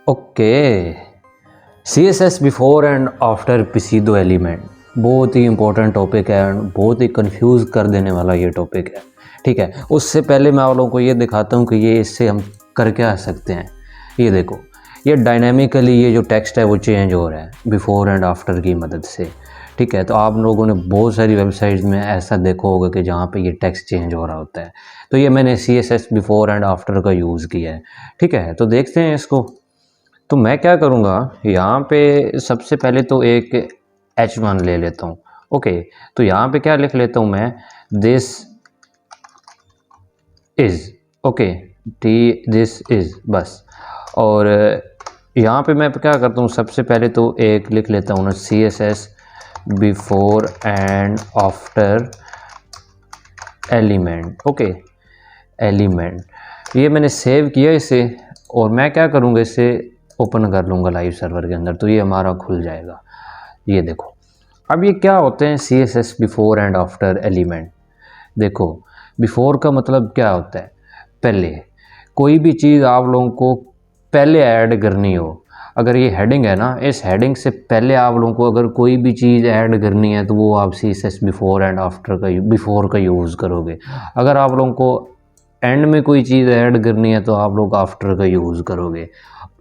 Okay, C S S before and after pseudo element बहुत ही important topic है and बहुत ही कंफ्यूज कर देने वाला ये टॉपिक है। ठीक है, उससे पहले मैं आप लोगों को ये दिखाता हूँ कि ये इससे हम कर क्या सकते हैं। ये देखो, ये डायनामिकली ये जो टेक्स्ट है वो चेंज हो रहा है बिफोर एंड आफ्टर की मदद से। ठीक है, तो आप लोगों ने बहुत सारी वेबसाइट्स में ऐसा देखा होगा कि जहाँ पे ये टेक्स्ट चेंज हो रहा होता है। तो ये मैंने C S S before and after का यूज़ किया है। ठीक है, तो देखते हैं इसको। तो मैं क्या करूँगा, यहाँ पे सबसे पहले तो एक H1 ले लेता हूँ। ओके, तो यहाँ पे क्या लिख लेता हूँ मैं, this is. Okay, this is बस। और यहाँ पे मैं क्या करता हूँ, सबसे पहले तो एक लिख लेता हूँ ना, C S S before and after element. Okay, element ये मैंने सेव किया इसे, और मैं क्या करूँगा, इसे ओपन कर लूँगा लाइव सर्वर के अंदर, तो ये हमारा खुल जाएगा। ये देखो, अब ये क्या होते हैं C S S before and after element. देखो, बिफोर का मतलब क्या होता है, पहले। कोई भी चीज़ आप लोगों को पहले ऐड करनी हो, अगर ये हेडिंग है ना, इस हेडिंग से पहले आप लोगों को अगर कोई भी चीज़ ऐड करनी है तो वो आप C S S before and after का बिफोर का यूज़ करोगे। अगर आप लोगों को एंड में कोई चीज़ ऐड करनी है तो आप लोग आफ्टर का यूज़ करोगे।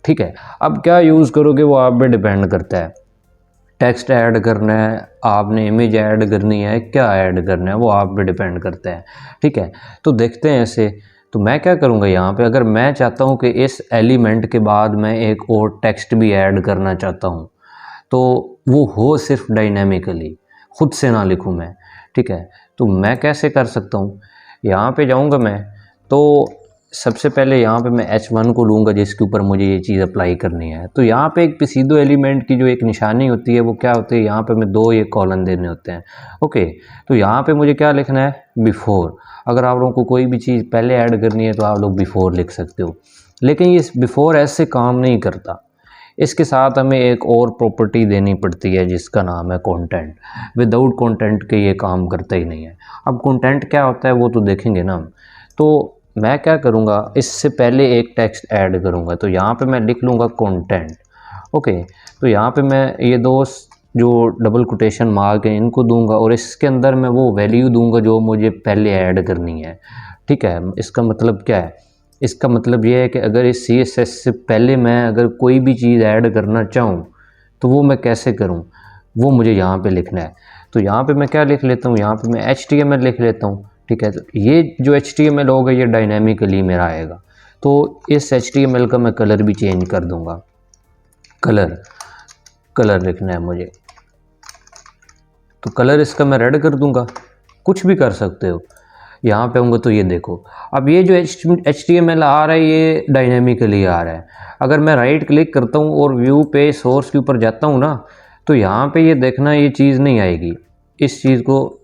ठीक है, अब क्या यूज़ करोगे वो आप पे डिपेंड करता है। टेक्स्ट ऐड करना है, आपने इमेज ऐड करनी है, क्या ऐड करना है वो आप पे डिपेंड करता है। ठीक है, तो देखते हैं ऐसे। तो मैं क्या करूँगा, यहाँ पे अगर मैं चाहता हूँ कि इस एलिमेंट के बाद मैं एक और टेक्स्ट भी ऐड करना चाहता हूँ, तो वो हो सिर्फ डायनेमिकली, खुद से ना लिखूँ मैं। ठीक है, तो मैं कैसे कर सकता हूँ, यहाँ पे जाऊँगा मैं, तो सबसे पहले यहाँ पे मैं H1 को लूँगा जिसके ऊपर मुझे ये चीज़ अप्लाई करनी है। तो यहाँ पे एक पिसीदो एलिमेंट की जो एक निशानी होती है वो क्या होती है, यहाँ पे मैं दो ये कॉलन देने होते हैं। ओके, तो यहाँ पे मुझे क्या लिखना है, बिफोर। अगर आप लोगों को कोई भी चीज़ पहले ऐड करनी है तो आप लोग बिफोर लिख सकते हो, लेकिन ये बिफोर ऐसे काम नहीं करता। इसके साथ हमें एक और प्रॉपर्टी देनी पड़ती है जिसका नाम है कंटेंट। विदाउट कंटेंट के ये काम करता ही नहीं है। अब कंटेंट क्या होता है वो तो देखेंगे ना। तो मैं क्या करूँगा, इससे पहले एक टेक्स्ट ऐड करूँगा, तो यहाँ पे मैं लिख लूँगा कंटेंट। ओके, तो यहाँ पे मैं ये दो जो डबल कोटेशन मार्क है इनको दूंगा, और इसके अंदर मैं वो वैल्यू दूंगा जो मुझे पहले ऐड करनी है। ठीक है, इसका मतलब क्या है, इसका मतलब ये है कि अगर इस सी एस एस से पहले मैं अगर कोई भी चीज़ ऐड करना चाहूँ तो वो मैं कैसे करूँ, वो मुझे यहाँ पे लिखना है। तो यहाँ पे मैं क्या लिख लेता हूँ, यहाँ पे मैं HTML लिख लेता हूँ। ठीक है, तो ये जो HTML होगा ये डायनेमिकली मेरा आएगा। तो इस HTML का मैं कलर भी चेंज कर दूँगा। कलर लिखना है मुझे, तो कलर इसका मैं रेड कर दूँगा। कुछ भी कर सकते हो, यहाँ पे होंगे तो ये देखो। अब ये जो HTML आ रहा है ये डायनेमिकली आ रहा है। अगर मैं राइट क्लिक करता हूँ और व्यू पे सोर्स के ऊपर जाता हूँ ना, तो यहाँ पे ये देखना ये चीज़ नहीं आएगी। इस चीज़ को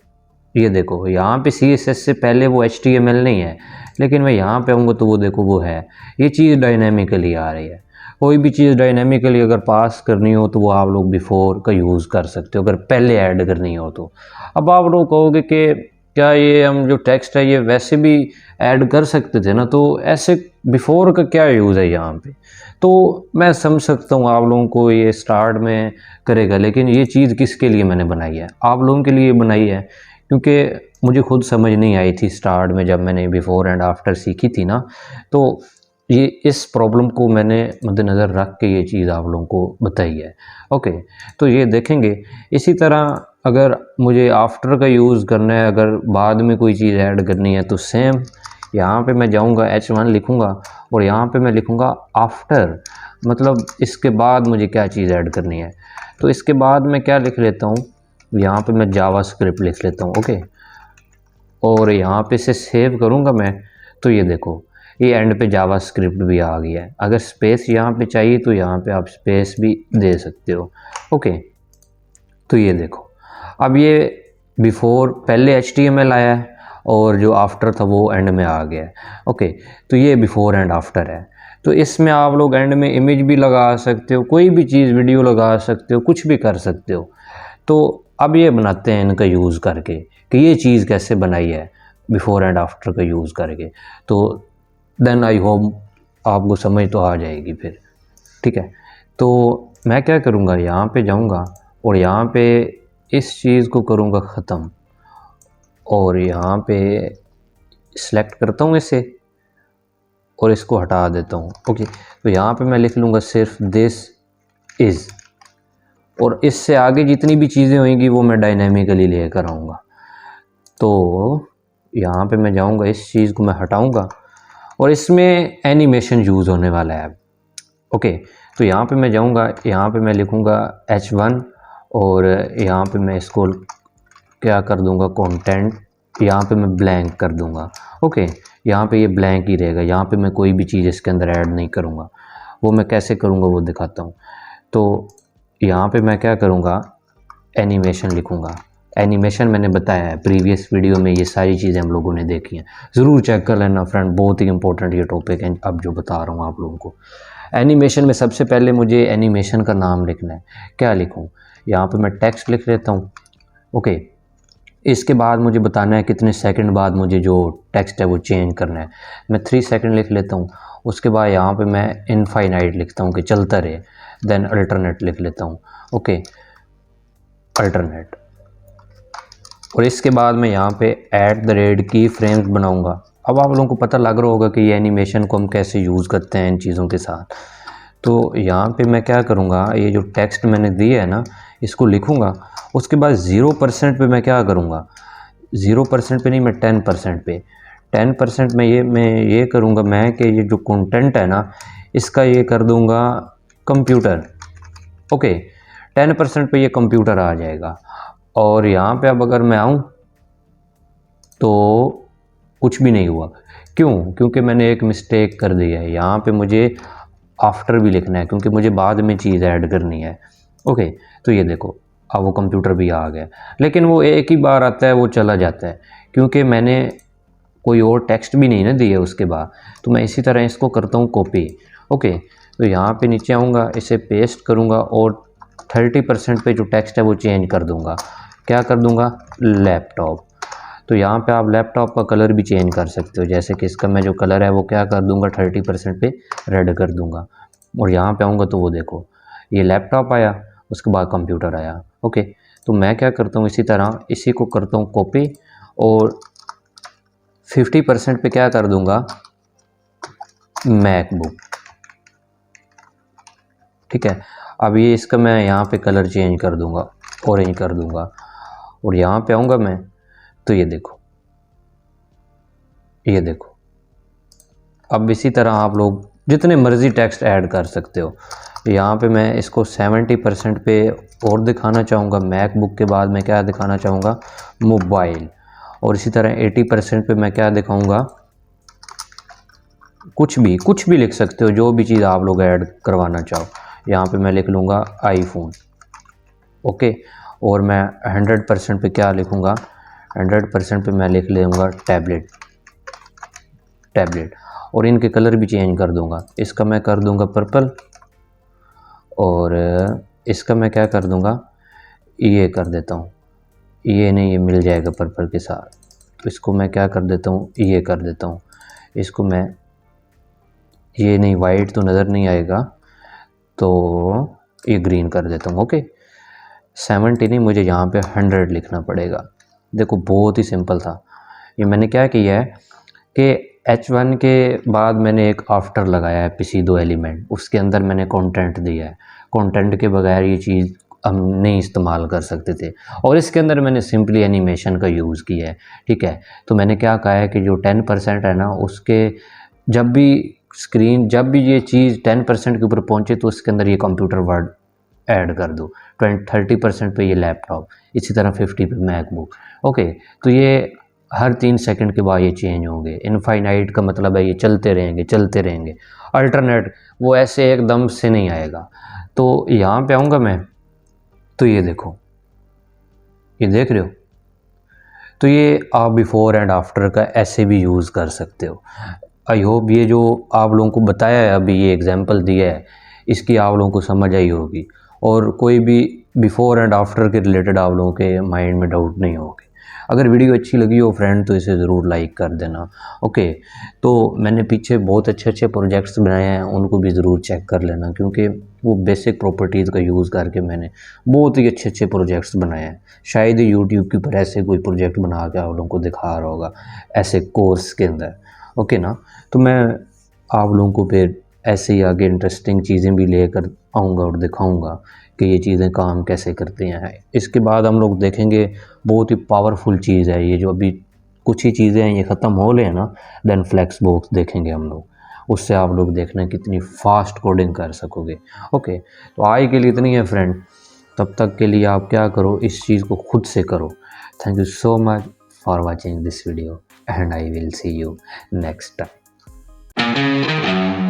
ये देखो, यहाँ पे CSS से पहले वो HTML नहीं है, लेकिन मैं यहाँ पे आऊँगा तो वो देखो वो है। ये चीज़ डायनेमिकली आ रही है। कोई भी चीज़ डायनेमिकली अगर पास करनी हो तो वो आप लोग बिफोर का यूज़ कर सकते हो, अगर पहले ऐड करनी हो तो। अब आप लोग कहोगे कि क्या ये हम जो टेक्स्ट है ये वैसे भी ऐड कर सकते थे ना, तो ऐसे बिफोर का क्या यूज़ है यहाँ पे। तो मैं समझ सकता हूँ आप लोगों को ये स्टार्ट में करेगा, लेकिन ये चीज़ किसके लिए मैंने बनाई है, आप लोगों के लिए बनाई है, क्योंकि मुझे खुद समझ नहीं आई थी स्टार्ट में जब मैंने बिफोर एंड आफ्टर सीखी थी ना। तो ये इस प्रॉब्लम को मैंने मद्देनज़र रख के ये चीज़ आप लोगों को बताई है। ओके, तो ये देखेंगे। इसी तरह अगर मुझे आफ्टर का यूज़ करना है, अगर बाद में कोई चीज़ ऐड करनी है, तो सेम यहाँ पे मैं जाऊँगा, H1 लिखूँगा और यहाँ पे मैं लिखूँगा आफ्टर, मतलब इसके बाद मुझे क्या चीज़ ऐड करनी है। तो इसके बाद मैं क्या लिख लेता हूँ, यहाँ पे मैं जावास्क्रिप्ट लिख लेता हूँ। ओके, और यहाँ पे से सेव करूँगा मैं, तो ये देखो ये एंड पे जावास्क्रिप्ट भी आ गया है। अगर स्पेस यहाँ पे चाहिए तो यहाँ पे आप स्पेस भी दे सकते हो। ओके, तो ये देखो, अब ये बिफोर पहले HTML आया है और जो आफ्टर था वो एंड में आ गया है। ओके, तो ये बिफोर एंड आफ्टर है। तो इसमें आप लोग एंड में इमेज भी लगा सकते हो, कोई भी चीज़ वीडियो लगा सकते हो, कुछ भी कर सकते हो। तो अब ये बनाते हैं इनका यूज़ करके कि ये चीज़ कैसे बनाई है बिफोर एंड आफ्टर का यूज़ करके। तो देन आई होप आपको समझ तो आ जाएगी फिर। ठीक है। तो मैं क्या करूँगा, यहाँ पे जाऊँगा और यहाँ पे इस चीज़ को करूँगा ख़त्म और यहाँ पे सिलेक्ट करता हूँ इसे और इसको हटा देता हूँ। ओके, तो यहाँ पे मैं लिख लूँगा सिर्फ दिस इज़, और इससे आगे जितनी भी चीज़ें होंगी वो मैं डायनेमिकली लेकर आऊँगा। तो यहाँ पे मैं जाऊँगा, इस चीज़ को मैं हटाऊँगा और इसमें एनिमेशन यूज़ होने वाला है। ओके, तो यहाँ पे मैं जाऊँगा, यहाँ पे मैं लिखूँगा H1 और यहाँ पे मैं इसको क्या कर दूँगा, कंटेंट, यहाँ पे मैं ब्लैंक कर दूँगा। ओके, यहाँ पे ये ब्लैंक ही रहेगा, यहाँ पे मैं कोई भी चीज़ इसके अंदर ऐड नहीं करूँगा। वो मैं कैसे करूँगा वो दिखाता हूँ। तो यहाँ पे मैं क्या करूँगा, एनिमेशन लिखूँगा। एनिमेशन मैंने बताया है प्रीवियस वीडियो में, ये सारी चीज़ें हम लोगों ने देखी हैं, ज़रूर चेक कर लेना फ्रेंड, बहुत ही इंपॉर्टेंट ये टॉपिक है अब जो बता रहा हूँ आप लोगों को। एनिमेशन में सबसे पहले मुझे एनिमेशन का नाम लिखना है। क्या लिखूँ, यहाँ पे मैं टेक्स्ट लिख लेता हूँ। ओके, इसके बाद मुझे बताना है कितने सेकंड बाद मुझे जो टेक्स्ट है वो चेंज करना है। मैं 3 सेकंड लिख लेता हूँ। उसके बाद यहाँ पे मैं इनफाइनाइट लिखता हूँ कि चलता रहे। देन अल्टरनेट लिख लेता हूँ। ओके, अल्टरनेट, और इसके बाद मैं यहाँ पे @ की फ्रेम्स बनाऊँगा। अब आप लोगों को पता लग रहा होगा कि ये एनिमेशन को हम कैसे यूज़ करते हैं इन चीज़ों के साथ। तो यहाँ पे मैं क्या करूँगा, ये जो टेक्स्ट मैंने दिया है ना, इसको लिखूँगा। उसके बाद 0% पे मैं क्या करूँगा, 0% पे नहीं, मैं 10% पे 10% में ये करूँगा मैं कि ये जो कंटेंट है ना, इसका ये कर दूँगा कंप्यूटर। ओके, 10% पे ये कंप्यूटर आ जाएगा। और यहाँ पे अब अगर मैं आऊँ तो कुछ भी नहीं हुआ। क्यों? क्योंकि मैंने एक मिस्टेक कर दी है। यहाँ पे मुझे आफ्टर भी लिखना है क्योंकि मुझे बाद में चीज़ ऐड करनी है। ओके, तो ये देखो अब वो कंप्यूटर भी आ गया, लेकिन वो एक ही बार आता है, वो चला जाता है क्योंकि मैंने कोई और टेक्स्ट भी नहीं ना दिया उसके बाद। तो मैं इसी तरह इसको करता हूँ कॉपी। ओके, तो यहाँ पे नीचे आऊँगा, इसे पेस्ट करूँगा और 30% पे जो टेक्स्ट है वो चेंज कर दूँगा। क्या कर दूँगा, लैपटॉप। तो यहाँ पे आप लैपटॉप का कलर भी चेंज कर सकते हो, जैसे कि इसका मैं जो कलर है वो क्या कर दूँगा, 30% पे रेड कर दूँगा। और यहाँ पे आऊँगा तो वो देखो ये लैपटॉप आया, उसके बाद कंप्यूटर आया। ओके, तो मैं क्या करता हूँ, इसी तरह इसी को करता हूँ कॉपी और 50% पे क्या कर दूँगा, मैकबुक। ठीक है, अब ये इसका मैं यहाँ पे कलर चेंज कर दूँगा, ऑरेंज कर दूँगा। और यहाँ पे आऊँगा मैं तो ये देखो, ये देखो। अब इसी तरह आप लोग जितने मर्ज़ी टेक्स्ट ऐड कर सकते हो। यहाँ पे मैं इसको 70% पे और दिखाना चाहूँगा। मैकबुक के बाद मैं क्या दिखाना चाहूँगा, मोबाइल। और इसी तरह 80% पे मैं क्या दिखाऊँगा, कुछ भी लिख सकते हो, जो भी चीज़ आप लोग ऐड करवाना चाहो। यहाँ पे मैं लिख लूँगा आईफोन। ओके, और मैं 100% पे क्या लिखूँगा, 100% पे मैं लिख लूँगा टैबलेट। और इनके कलर भी चेंज कर दूँगा। इसका मैं कर दूँगा पर्पल और इसका मैं क्या कर दूँगा, ये कर देता हूँ, ये नहीं, ये मिल जाएगा पर्पल के साथ। तो इसको मैं क्या कर देता हूँ, ये कर देता हूँ। इसको मैं, ये नहीं, वाइट तो नज़र नहीं आएगा तो ये ग्रीन कर देता हूँ। ओके, 70 नहीं, मुझे यहाँ पे 100 लिखना पड़ेगा। देखो बहुत ही सिंपल था। ये मैंने क्या किया है कि H1 के बाद मैंने एक आफ्टर लगाया है, pseudo एलिमेंट, उसके अंदर मैंने कंटेंट दिया है। कंटेंट के बगैर ये चीज़ हम नहीं इस्तेमाल कर सकते थे, और इसके अंदर मैंने सिंपली एनिमेशन का यूज़ किया है। ठीक है, तो मैंने क्या कहा है कि जो 10% है ना, उसके जब भी स्क्रीन, जब भी ये चीज़ 10% के ऊपर पहुँचे तो उसके अंदर ये कंप्यूटर वर्ड ऐड कर दो। 30% पे ये लैपटॉप, इसी तरह 50 पे मैकबुक। ओके, तो ये हर 3 सेकंड के बाद ये चेंज होंगे। इनफाइनाइट का मतलब है ये चलते रहेंगे। अल्टरनेट वो ऐसे एकदम से नहीं आएगा। तो यहाँ पे आऊँगा मैं तो ये देखो, ये देख रहे हो, तो ये आप बिफ़ोर एंड आफ्टर का ऐसे भी यूज़ कर सकते हो। आई होप ये जो आप लोगों को बताया है, अभी ये एग्जांपल दिया है, इसकी आप लोगों को समझ आई होगी और कोई भी बिफ़ोर एंड आफ्टर के रिलेटेड आप लोगों के माइंड में डाउट नहीं होगी। अगर वीडियो अच्छी लगी हो फ्रेंड तो इसे ज़रूर लाइक कर देना। ओके, तो मैंने पीछे बहुत अच्छे अच्छे प्रोजेक्ट्स बनाए हैं, उनको भी ज़रूर चेक कर लेना, क्योंकि वो बेसिक प्रॉपर्टीज़ का यूज़ करके मैंने बहुत ही अच्छे अच्छे प्रोजेक्ट्स बनाए हैं। शायद यूट्यूब के ऊपर ऐसे कोई प्रोजेक्ट बना के आप लोगों को दिखा रहा होगा ऐसे कोर्स के अंदर। ओके ना, तो मैं आप लोगों को फिर ऐसे ही आगे इंटरेस्टिंग चीज़ें भी लेकर आऊँगा और दिखाऊँगा कि ये चीज़ें काम कैसे करती हैं। इसके बाद हम लोग देखेंगे बहुत ही पावरफुल चीज़ है ये, जो अभी कुछ ही चीज़ें हैं ये ख़त्म हो लें ना, देन फ्लेक्स बॉक्स देखेंगे हम लोग। उससे आप लोग देखना कितनी फास्ट कोडिंग कर सकोगे। ओके, तो आज के लिए इतनी है फ्रेंड, तब तक के लिए आप क्या करो, इस चीज़ को खुद से करो। Thank you so much for watching this video and I will see you next time.